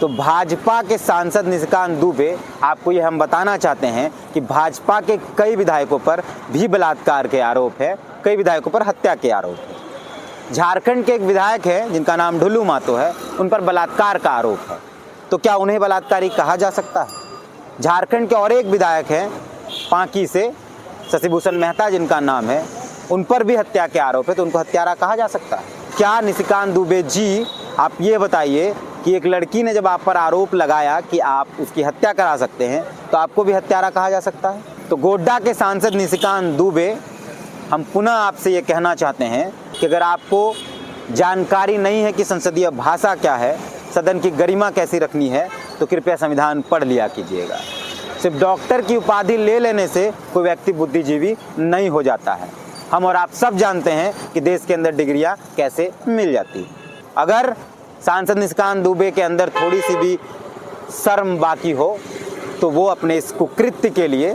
तो भाजपा के सांसद निशिकांत दुबे, आपको ये हम बताना चाहते हैं कि भाजपा के कई विधायकों पर भी बलात्कार के आरोप है, कई विधायकों पर हत्या के आरोप है। झारखंड के एक विधायक है जिनका नाम ढुल्लू महतो है, उन पर बलात्कार का आरोप है। तो क्या उन्हें बलात्कारी कहा जा सकता है? झारखंड के और एक विधायक हैं पांकी से, शशिभूषण मेहता जिनका नाम है, उन पर भी हत्या के आरोप है, तो उनको हत्यारा कहा जा सकता है? क्या निशिकांत दुबे जी, आप ये बताइए कि एक लड़की ने जब आप पर आरोप लगाया कि आप उसकी हत्या करा सकते हैं, तो आपको भी हत्यारा कहा जा सकता है? तो गोड्डा के सांसद निशिकांत दुबे, हम पुनः आपसे ये कहना चाहते हैं कि अगर आपको जानकारी नहीं है कि संसदीय भाषा क्या है, सदन की गरिमा कैसी रखनी है, तो कृपया संविधान पढ़ लिया कीजिएगा। सिर्फ डॉक्टर की उपाधि ले लेने से कोई व्यक्ति बुद्धिजीवी नहीं हो जाता है। हम और आप सब जानते हैं कि देश के अंदर डिग्रियां कैसे मिल जाती हैं। अगर सांसद निशिकांत दुबे के अंदर थोड़ी सी भी शर्म बाकी हो तो वो अपने इस कुकृत्य के लिए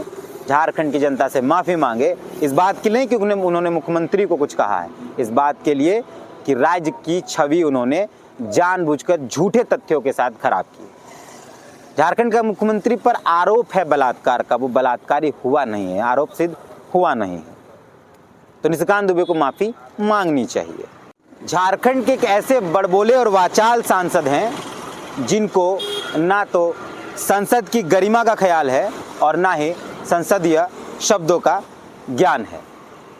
झारखंड की जनता से माफ़ी मांगे। इस बात के लिए कि उन्होंने मुख्यमंत्री को कुछ कहा है, इस बात के लिए कि राज्य की छवि उन्होंने जानबूझकर झूठे तथ्यों के साथ खराब की। झारखंड का मुख्यमंत्री पर आरोप है बलात्कार का, वो बलात्कारी हुआ नहीं है, आरोप सिद्ध हुआ नहीं है, तो निशिकांत दुबे को माफ़ी मांगनी चाहिए। झारखंड के एक ऐसे बड़बोले और वाचाल सांसद हैं जिनको ना तो संसद की गरिमा का ख्याल है और ना ही संसदीय शब्दों का ज्ञान है।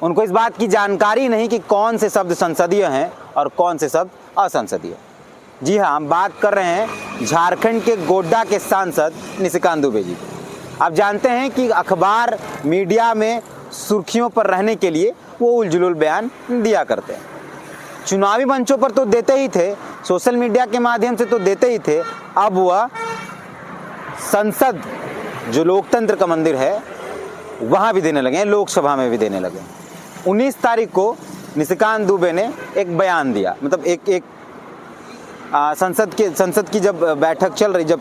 उनको इस बात की जानकारी नहीं कि कौन से शब्द संसदीय हैं और कौन से शब्द असंसदीय। जी हाँ, हम बात कर रहे हैं झारखंड के गोड्डा के सांसद निशिकांत दुबे जी। आप जानते हैं कि अखबार मीडिया में सुर्खियों पर रहने के लिए वो उलझुल बयान दिया करते हैं। चुनावी मंचों पर तो देते ही थे, सोशल मीडिया के माध्यम से तो देते ही थे, अब वह संसद जो लोकतंत्र का मंदिर है वहाँ भी देने लगे हैं, लोकसभा में भी देने लगे। 19 तारीख को निशिकांत दुबे ने एक बयान दिया, मतलब एक संसद की जब बैठक चल रही, जब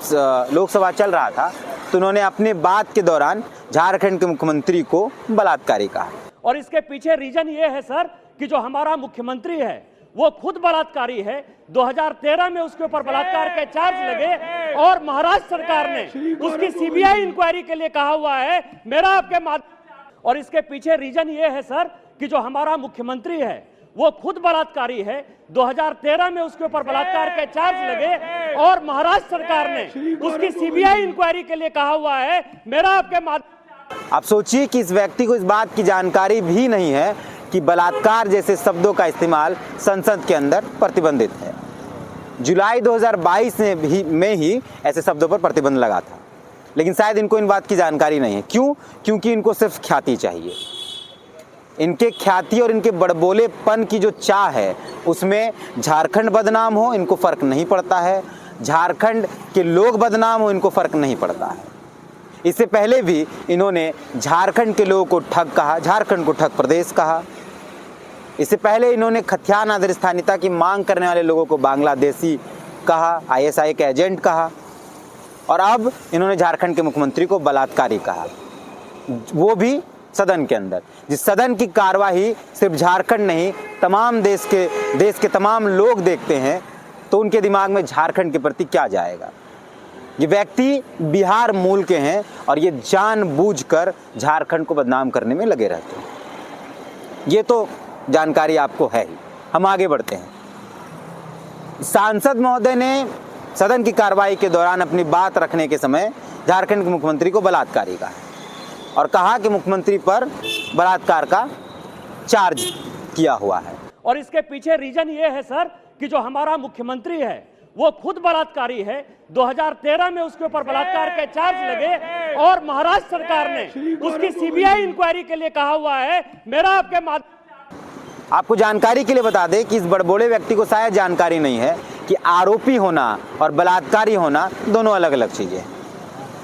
लोकसभा चल रहा था, तो उन्होंने अपने बात के दौरान झारखंड के मुख्यमंत्री को बलात्कारी कहा। और इसके पीछे रीजन ये है सर कि जो हमारा मुख्यमंत्री है वो खुद बलात्कारी है। 2013 में उसके ऊपर बलात्कार के चार्ज लगे और महाराष्ट्र सरकार ने उसकी सीबीआई इंक्वायरी के लिए कहा हुआ है। मेरा आपके और इसके पीछे रीजन ये है सर कि जो हमारा मुख्यमंत्री है वो खुद बलात्कारी है। 2013 में उसके ऊपर बलात्कार के चार्ज लगे और महाराष्ट्र सरकार ने उसकी सीबीआई इंक्वायरी के लिए कहा हुआ है। मेरा आपके आप सोचिए कि इस व्यक्ति को इस बात की जानकारी भी नहीं है कि बलात्कार जैसे शब्दों का इस्तेमाल संसद के अंदर प्रतिबंधित है। जुलाई 2022 में ही ऐसे शब्दों पर प्रतिबंध लगा था, लेकिन शायद इनको इन बात की जानकारी नहीं है। क्यों? क्योंकि इनको सिर्फ ख्याति चाहिए। इनके ख्याति और इनके बड़बोलेपन की जो चाह है उसमें झारखंड बदनाम हो इनको फर्क नहीं पड़ता है, झारखंड के लोग बदनाम हो इनको फर्क नहीं पड़ता है। इससे पहले भी इन्होंने झारखंड के लोगों को ठग कहा, झारखंड को ठग प्रदेश कहा। इससे पहले इन्होंने खतियान आधार स्थानीयता की मांग करने वाले लोगों को बांग्लादेशी कहा, आईएसआई के एजेंट कहा, और अब इन्होंने झारखंड के मुख्यमंत्री को बलात्कारी कहा, वो भी सदन के अंदर। जिस सदन की कार्यवाही सिर्फ झारखंड नहीं तमाम देश के तमाम लोग देखते हैं, तो उनके दिमाग में झारखंड के प्रति क्या जाएगा। ये व्यक्ति बिहार मूल के हैं और ये जानबूझकर झारखंड को बदनाम करने में लगे रहते हैं। ये तो जानकारी आपको है ही। हम आगे बढ़ते हैं। सांसद महोदय ने सदन की कार्रवाई के दौरान अपनी बात रखने के समय झारखंड के मुख्यमंत्री को बलात्कारी कहा और कहा कि मुख्यमंत्री पर बलात्कार का चार्ज किया हुआ है। और इसके पीछे रीजन ये है सर कि जो हमारा मुख्यमंत्री है वो खुद बलात्कारी है। 2013 में उसके ऊपर बलात्कार के चार्ज लगे और महाराष्ट्र सरकार ने उसकी सीबीआई इंक्वायरी के लिए कहा हुआ है। मेरा आपको जानकारी के लिए बता दें कि इस बड़बोले व्यक्ति को शायद जानकारी नहीं है कि आरोपी होना और बलात्कारी होना दोनों अलग अलग चीजें हैं।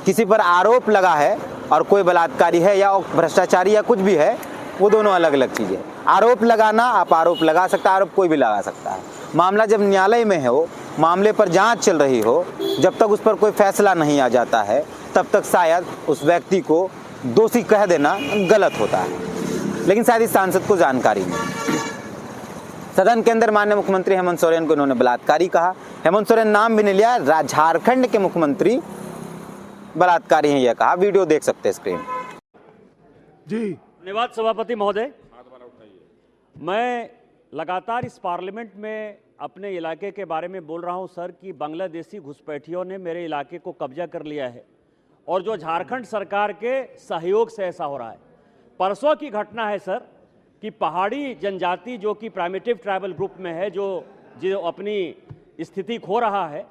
किसी पर आरोप लगा है और कोई बलात्कारी है या भ्रष्टाचारी या कुछ भी है, वो दोनों अलग अलग चीजें। आरोप लगाना, आप आरोप लगा सकता है, आरोप कोई भी लगा सकता है। मामला जब न्यायालय में हो, मामले पर जांच चल रही हो, जब तक उस पर कोई फैसला नहीं आ जाता है तब तक शायद उस व्यक्ति को दोषी कह देना गलत होता है, लेकिन शायद इस सांसद को जानकारी नहीं। सदन के अंदर माननीय मुख्यमंत्री हेमंत सोरेन को इन्होंने बलात्कारी कहा। हेमंत सोरेन नाम भी नहीं लिया, झारखंड के मुख्यमंत्री बलात्कारी हैं यह कहा। वीडियो देख सकते हैं स्क्रीन जी। धन्यवाद सभापति महोदय। मैं लगातार इस पार्लियामेंट में अपने इलाके के बारे में बोल रहा हूं सर कि बांग्लादेशी घुसपैठियों ने मेरे इलाके को कब्जा कर लिया है और जो झारखंड सरकार के सहयोग से ऐसा हो रहा है। परसों की घटना है सर कि पहाड़ी जनजाति जो कि प्राइमेटिव ट्राइबल ग्रुप में है, जो अपनी स्थिति खो रहा है,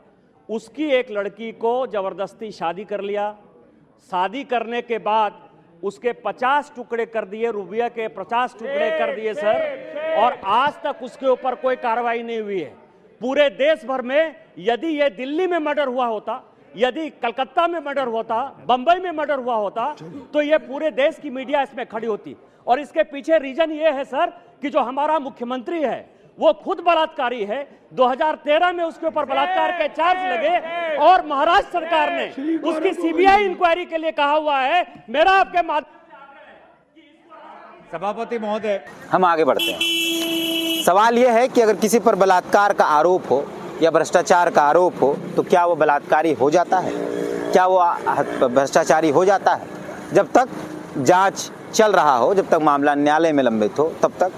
उसकी एक लड़की को ज़बरदस्ती शादी कर लिया। शादी करने के बाद उसके 50 टुकड़े कर दिए, रूबिया के 50 टुकड़े कर दिए सर, और आज तक उसके ऊपर कोई कार्रवाई नहीं हुई है। पूरे देश भर में यदि ये दिल्ली में मर्डर हुआ होता, यदि कलकत्ता में मर्डर होता, बंबई में मर्डर हुआ होता, तो ये पूरे देश की मीडिया इसमें खड़ी होती। और इसके पीछे रीजन ये है सर कि जो हमारा मुख्यमंत्री है वो खुद बलात्कारी है। 2013 में उसके ऊपर बलात्कार के चार्ज लगे और महाराष्ट्र सरकार ने उसकी सीबीआई इंक्वायरी के लिए कहा हुआ है। मेरा आपके सभापति महोदय, हम आगे बढ़ते हैं। सवाल यह है कि अगर किसी पर बलात्कार का आरोप हो या भ्रष्टाचार का आरोप हो तो क्या वो बलात्कारी हो जाता है? क्या वो भ्रष्टाचारी हो जाता है? जब तक जांच चल रहा हो, जब तक मामला न्यायालय में लंबित हो, तब तक।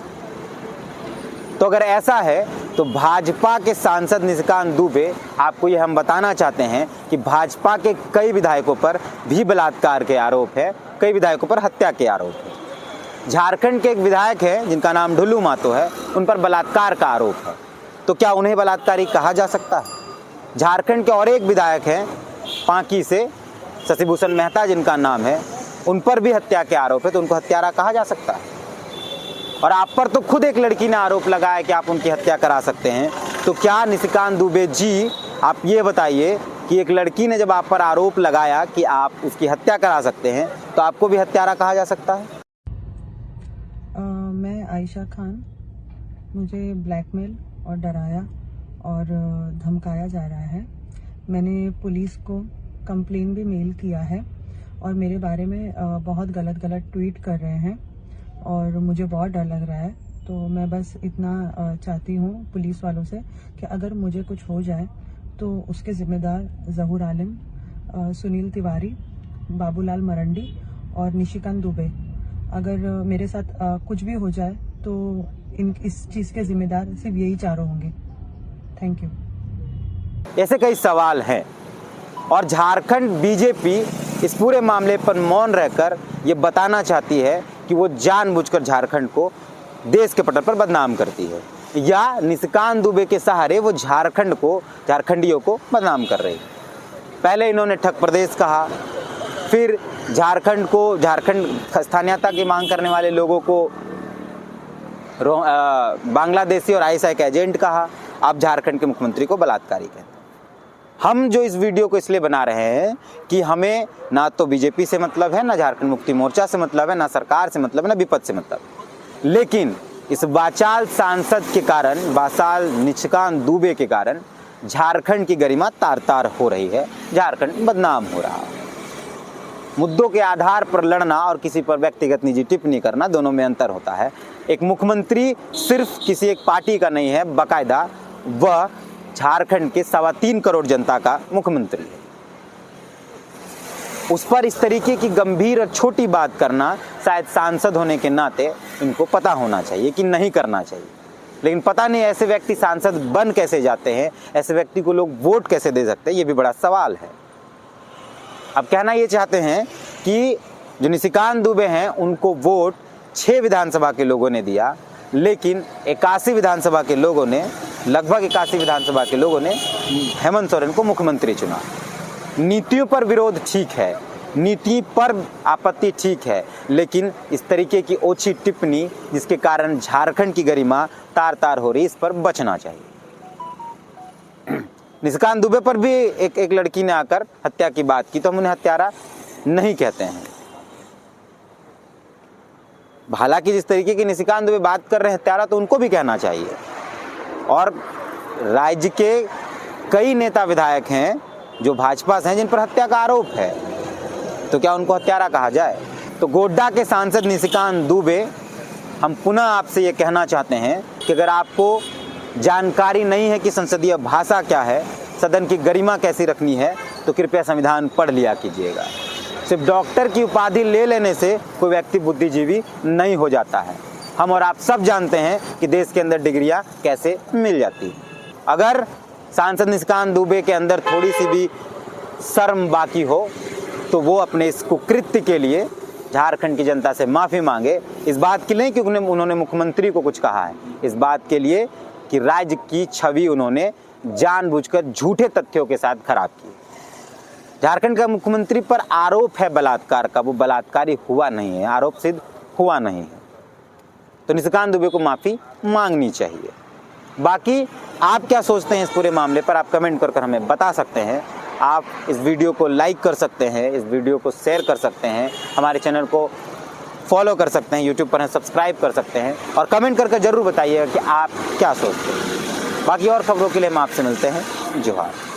तो अगर ऐसा है तो भाजपा के सांसद निशिकांत दुबे, आपको ये हम बताना चाहते हैं कि भाजपा के कई विधायकों पर भी बलात्कार के आरोप है, कई विधायकों पर हत्या के आरोप है। झारखंड के एक विधायक है जिनका नाम ढुल्लू मातो है, उन पर बलात्कार का आरोप है। तो क्या उन्हें बलात्कारी कहा जा सकता है? झारखंड के और एक विधायक हैं पांकी से, शशिभूषण मेहता जिनका नाम है, उन पर भी हत्या के आरोप है, तो उनको हत्यारा कहा जा सकता है? और आप पर तो खुद एक लड़की ने आरोप लगाया कि आप उनकी हत्या करा सकते हैं। तो क्या निशिकांत दुबे जी, आप ये बताइए कि एक लड़की ने जब आप पर आरोप लगाया कि आप उसकी हत्या करा सकते हैं, तो आपको भी हत्यारा कहा जा सकता है? मैं आयशा खान, मुझे ब्लैकमेल और डराया और धमकाया जा रहा है। मैंने पुलिस को कंप्लेन भी मेल किया है और मेरे बारे में बहुत गलत ट्वीट कर रहे हैं और मुझे बहुत डर लग रहा है। तो मैं बस इतना चाहती हूँ पुलिस वालों से कि अगर मुझे कुछ हो जाए तो उसके जिम्मेदार ज़हूर आलम, सुनील तिवारी, बाबूलाल मरंडी और निशिकांत दुबे, अगर मेरे साथ कुछ भी हो जाए तो इस चीज़ के जिम्मेदार सिर्फ यही चारों होंगे। Thank you. ऐसे कई सवाल हैं और झारखंड बीजेपी इस पूरे मामले पर मौन रहकर ये बताना चाहती है कि वो जानबूझकर झारखंड को देश के पटल पर बदनाम करती है, या निशिकांत दुबे के सहारे वो झारखंडियों को बदनाम कर रही है। पहले इन्होंने ठग प्रदेश कहा, फिर झारखंड स्थानीयता की मांग करने वाले लोगों को बांग्लादेशी और आईएसआई का एजेंट कहा, अब झारखंड के मुख्यमंत्री को बलात्कारी कहते हैं। हम जो इस वीडियो को इसलिए बना रहे हैं कि हमें ना तो बीजेपी से मतलब है, ना झारखंड मुक्ति मोर्चा से मतलब है, ना सरकार से मतलब है, ना विपक्ष से मतलब है। लेकिन इस वाचाल सांसद के कारण, वाचाल निशिकांत दुबे के कारण झारखंड की गरिमा तार तार हो रही है, झारखंड बदनाम हो रहा है। मुद्दों के आधार पर लड़ना और किसी पर व्यक्तिगत निजी टिप्पणी करना, दोनों में अंतर होता है। एक मुख्यमंत्री सिर्फ किसी एक पार्टी का नहीं है, बाकायदा वह झारखंड के 3.25 करोड़ जनता का मुख्यमंत्री है। उस पर इस तरीके की गंभीर और छोटी बात करना शायद सांसद होने के नाते इनको पता होना चाहिए कि नहीं करना चाहिए। लेकिन पता नहीं ऐसे व्यक्ति सांसद बन कैसे जाते हैं, ऐसे व्यक्ति को लोग वोट कैसे दे सकते हैं, ये भी बड़ा सवाल है। अब कहना ये चाहते हैं कि जो निशिकांत दुबे हैं उनको वोट 6 विधानसभा के लोगों ने दिया, लेकिन 81 विधानसभा के लोगों ने, लगभग 81 विधानसभा के लोगों ने हेमंत सोरेन को मुख्यमंत्री चुना। नीतियों पर विरोध ठीक है, नीति पर आपत्ति ठीक है, लेकिन इस तरीके की ओछी टिप्पणी जिसके कारण झारखंड की गरिमा तार तार हो रही, इस पर बचना चाहिए। निशिकांत दुबे पर भी एक लड़की ने आकर हत्या की बात की, तो हम उन्हें हत्यारा नहीं कहते हैं। हालांकि जिस तरीके की निशिकांत दुबे बात कर रहे हैं हत्यारा, तो उनको भी कहना चाहिए। और राज्य के कई नेता विधायक हैं जो भाजपा से हैं जिन पर हत्या का आरोप है, तो क्या उनको हत्यारा कहा जाए? तो गोड्डा के सांसद निशिकांत दुबे हम पुनः आपसे ये कहना चाहते हैं कि अगर आपको जानकारी नहीं है कि संसदीय भाषा क्या है, सदन की गरिमा कैसी रखनी है, तो कृपया संविधान पढ़ लिया कीजिएगा। सिर्फ डॉक्टर की उपाधि ले लेने से कोई व्यक्ति बुद्धिजीवी नहीं हो जाता है। हम और आप सब जानते हैं कि देश के अंदर डिग्रियां कैसे मिल जाती है। अगर सांसद निशिकांत दुबे के अंदर थोड़ी सी भी शर्म बाकी हो तो वो अपने इस कुकृत्य के लिए झारखंड की जनता से माफ़ी मांगे। इस बात के लिए कि उन्होंने मुख्यमंत्री को कुछ कहा है, इस बात के लिए कि राज्य की छवि उन्होंने जानबूझकर झूठे तथ्यों के साथ खराब की। झारखंड का मुख्यमंत्री पर आरोप है बलात्कार का, वो बलात्कारी हुआ नहीं है, आरोप सिद्ध हुआ नहीं है, तो निशिकांत दुबे को माफ़ी मांगनी चाहिए। बाकी आप क्या सोचते हैं इस पूरे मामले पर, आप कमेंट कर हमें बता सकते हैं। आप इस वीडियो को लाइक कर सकते हैं, इस वीडियो को शेयर कर सकते हैं, हमारे चैनल को फॉलो कर सकते हैं, यूट्यूब पर सब्सक्राइब कर सकते हैं और कमेंट करके ज़रूर बताइएगा कि आप क्या सोचते हैं। बाकी और खबरों के लिए हम आपसे मिलते हैं। जोहार।